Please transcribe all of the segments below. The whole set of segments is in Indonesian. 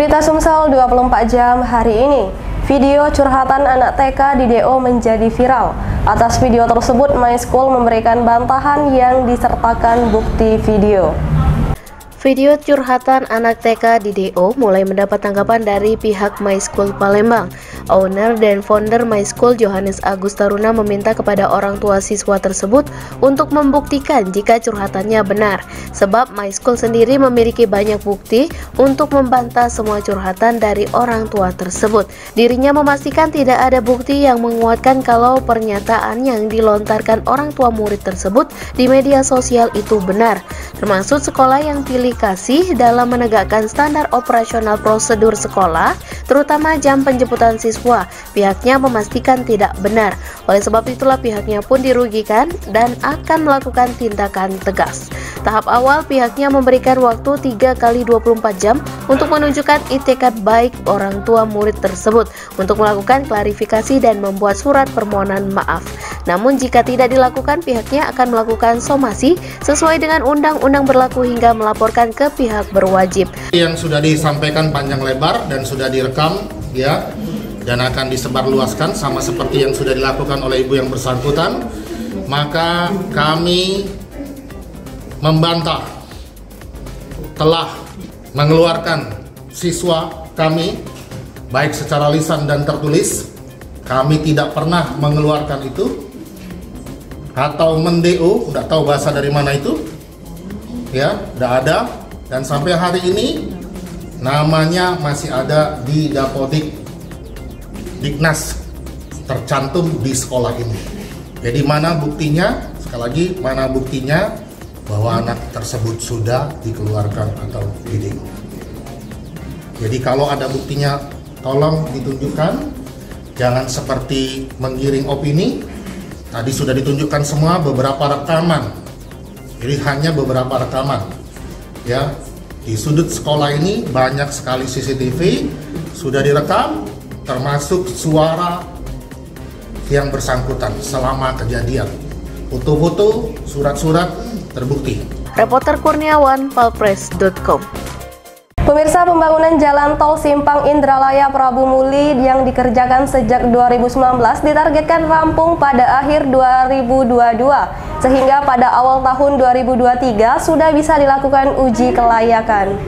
Berita Sumsel 24 jam hari ini. Video curhatan anak TK di DO menjadi viral. Atas video tersebut, My School memberikan bantahan yang disertakan bukti video. Video curhatan anak TK di DO mulai mendapat tanggapan dari pihak My School Palembang. Owner dan founder My School, Johannes Agus Taruna, meminta kepada orang tua siswa tersebut untuk membuktikan jika curhatannya benar. Sebab My School sendiri memiliki banyak bukti untuk membantah semua curhatan dari orang tua tersebut. Dirinya memastikan tidak ada bukti yang menguatkan kalau pernyataan yang dilontarkan orang tua murid tersebut di media sosial itu benar, termasuk sekolah yang pilih kasih dalam menegakkan standar operasional prosedur sekolah, terutama jam penjemputan siswa. Pihaknya memastikan tidak benar. Oleh sebab itulah pihaknya pun dirugikan dan akan melakukan tindakan tegas. Tahap awal pihaknya memberikan waktu 3 kali 24 jam untuk menunjukkan itikad baik orang tua murid tersebut untuk melakukan klarifikasi dan membuat surat permohonan maaf. Namun jika tidak dilakukan, pihaknya akan melakukan somasi sesuai dengan undang-undang berlaku hingga melaporkan ke pihak berwajib. Yang sudah disampaikan panjang lebar dan sudah direkam ya, dan akan disebarluaskan sama seperti yang sudah dilakukan oleh ibu yang bersangkutan, maka kami membantah telah mengeluarkan siswa kami baik secara lisan dan tertulis. Kami tidak pernah mengeluarkan itu atau mendeo, tidak tahu bahasa dari mana itu ya, tidak ada. Dan sampai hari ini namanya masih ada di Dapodik Diknas, tercantum di sekolah ini. Jadi mana buktinya? Sekali lagi, mana buktinya bahwa anak tersebut sudah dikeluarkan atau di-DO? Jadi kalau ada buktinya tolong ditunjukkan, jangan seperti menggiring opini. Tadi sudah ditunjukkan semua beberapa rekaman. Jadi hanya beberapa rekaman. Ya, di sudut sekolah ini banyak sekali CCTV sudah direkam, termasuk suara yang bersangkutan selama kejadian. Foto-foto, surat-surat terbukti. Reporter Kurniawan, palpress.com. Pemirsa, pembangunan jalan tol Simpang Indralaya Prabu Muli yang dikerjakan sejak 2019 ditargetkan rampung pada akhir 2022, sehingga pada awal tahun 2023 sudah bisa dilakukan uji kelayakan.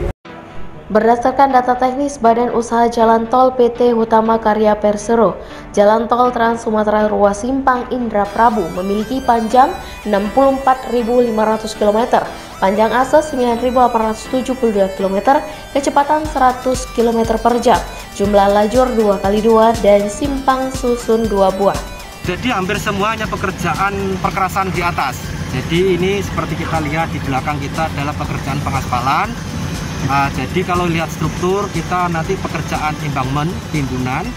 Berdasarkan data teknis Badan Usaha Jalan Tol PT Hutama Karya Persero, Jalan Tol Trans Sumatera Ruas Simpang Indra Prabu memiliki panjang 64.500 km, panjang akses 9.872 km, kecepatan 100 km per jam, jumlah lajur 2x2 dan simpang susun 2 buah. Jadi hampir semuanya pekerjaan perkerasan di atas. Jadi ini seperti kita lihat di belakang kita adalah pekerjaan pengaspalan. Jadi kalau lihat struktur, kita nanti pekerjaan embankment, timbunan,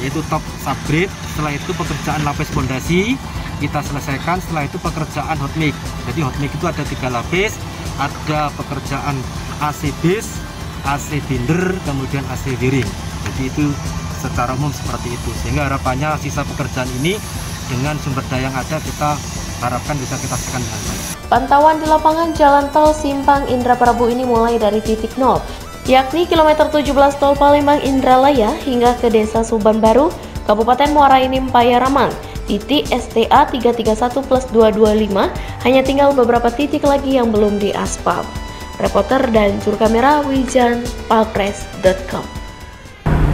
yaitu top subgrade. Setelah itu pekerjaan lapis fondasi kita selesaikan. Setelah itu pekerjaan hot mix. Jadi hot mix itu ada 3 lapis, ada pekerjaan AC base, AC binder, kemudian AC wiring. Jadi itu secara umum seperti itu. Sehingga harapannya sisa pekerjaan ini dengan sumber daya yang ada kita harapkan bisa kita selesaikan dengan baik. Pantauan di lapangan jalan tol Simpang Indra Prabu ini mulai dari titik 0, yakni kilometer 17 tol Palembang Indralaya hingga ke Desa Suban Baru, Kabupaten Muara Enim Payaramang. Titik STA 331+225, hanya tinggal beberapa titik lagi yang belum diaspal. Reporter dan juru kamera Wijan, palpress.com.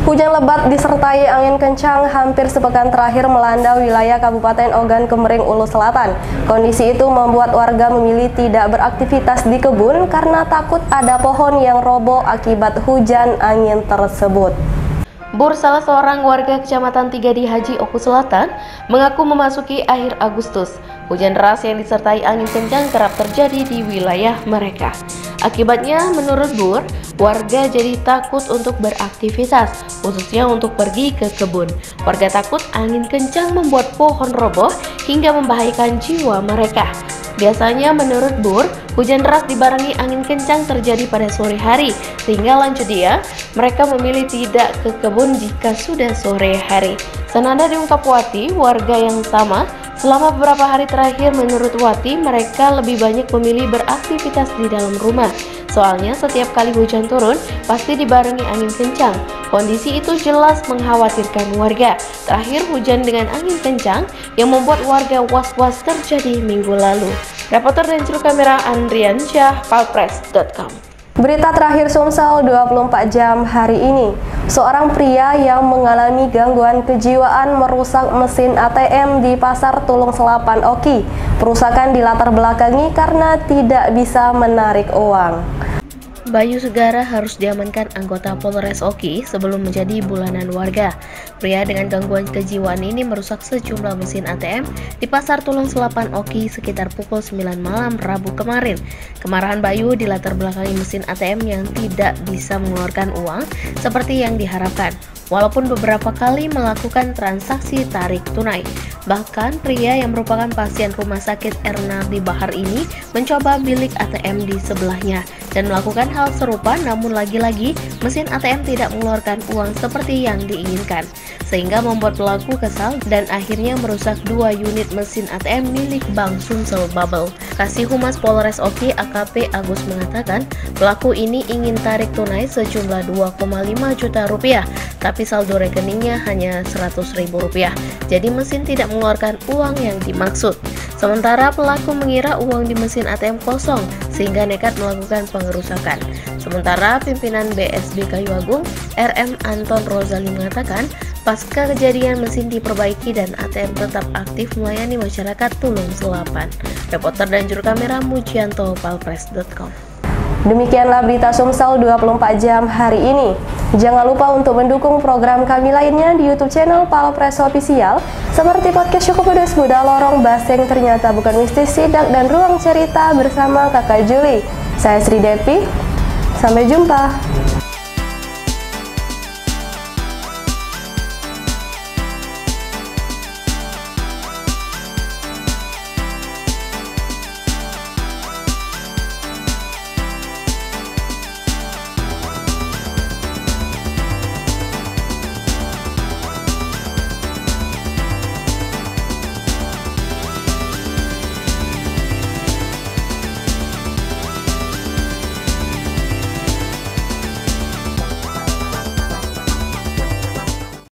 Hujan lebat disertai angin kencang hampir sepekan terakhir melanda wilayah Kabupaten Ogan Kemering Ulu Selatan. Kondisi itu membuat warga memilih tidak beraktivitas di kebun karena takut ada pohon yang roboh akibat hujan angin tersebut. Bur, salah seorang warga Kecamatan 3 di Haji Oku Selatan, mengaku memasuki akhir Agustus. Hujan deras yang disertai angin kencang kerap terjadi di wilayah mereka. Akibatnya, menurut Bur, warga jadi takut untuk beraktivitas, khususnya untuk pergi ke kebun. Warga takut angin kencang membuat pohon roboh hingga membahayakan jiwa mereka. Biasanya menurut Bur, hujan deras dibarengi angin kencang terjadi pada sore hari, sehingga lanjut dia, mereka memilih tidak ke kebun jika sudah sore hari. Senada diungkap Wati, warga yang sama, selama beberapa hari terakhir menurut Wati, mereka lebih banyak memilih beraktivitas di dalam rumah. Soalnya setiap kali hujan turun, pasti dibarengi angin kencang. Kondisi itu jelas mengkhawatirkan warga. Terakhir hujan dengan angin kencang yang membuat warga was-was terjadi minggu lalu. Reporter dan juru kamera Andrian Syah, palpress.com. Berita terakhir Sumsel 24 jam hari ini. Seorang pria yang mengalami gangguan kejiwaan merusak mesin ATM di Pasar Tulung Selapan Oki. Perusakan dilatar belakangi karena tidak bisa menarik uang. Bayu Segara harus diamankan anggota Polres Oki sebelum menjadi bulanan warga. Pria dengan gangguan kejiwaan ini merusak sejumlah mesin ATM di Pasar Tulung Selapan Oki sekitar pukul 9 malam Rabu kemarin. Kemarahan Bayu dilatar belakangi mesin ATM yang tidak bisa mengeluarkan uang seperti yang diharapkan, walaupun beberapa kali melakukan transaksi tarik tunai. Bahkan pria yang merupakan pasien rumah sakit Ernardi Bahar ini mencoba bilik ATM di sebelahnya dan melakukan hal serupa, namun lagi-lagi mesin ATM tidak mengeluarkan uang seperti yang diinginkan, sehingga membuat pelaku kesal dan akhirnya merusak 2 unit mesin ATM milik Bank Sumsel Bubble. Kasih Humas Polres Oki AKP Agus mengatakan pelaku ini ingin tarik tunai sejumlah 2,5 juta rupiah, tapi saldo rekeningnya hanya Rp100.000. Jadi mesin tidak mengeluarkan uang yang dimaksud. Sementara pelaku mengira uang di mesin ATM kosong sehingga nekat melakukan pengerusakan. Sementara pimpinan BSD Kayu Agung RM Anton Rozali mengatakan pasca kejadian mesin diperbaiki dan ATM tetap aktif melayani masyarakat Tulung Selapan. Reporter dan juru kamera Mujianto, palpress.com. Demikianlah berita Sumsel 24 jam hari ini. Jangan lupa untuk mendukung program kami lainnya di YouTube channel Palpress Official seperti podcast Cukup Pedes Muda Lorong Baseng Ternyata Bukan Mistis, Sidak dan Ruang Cerita bersama Kakak Juli. Saya Sri Devi. Sampai jumpa.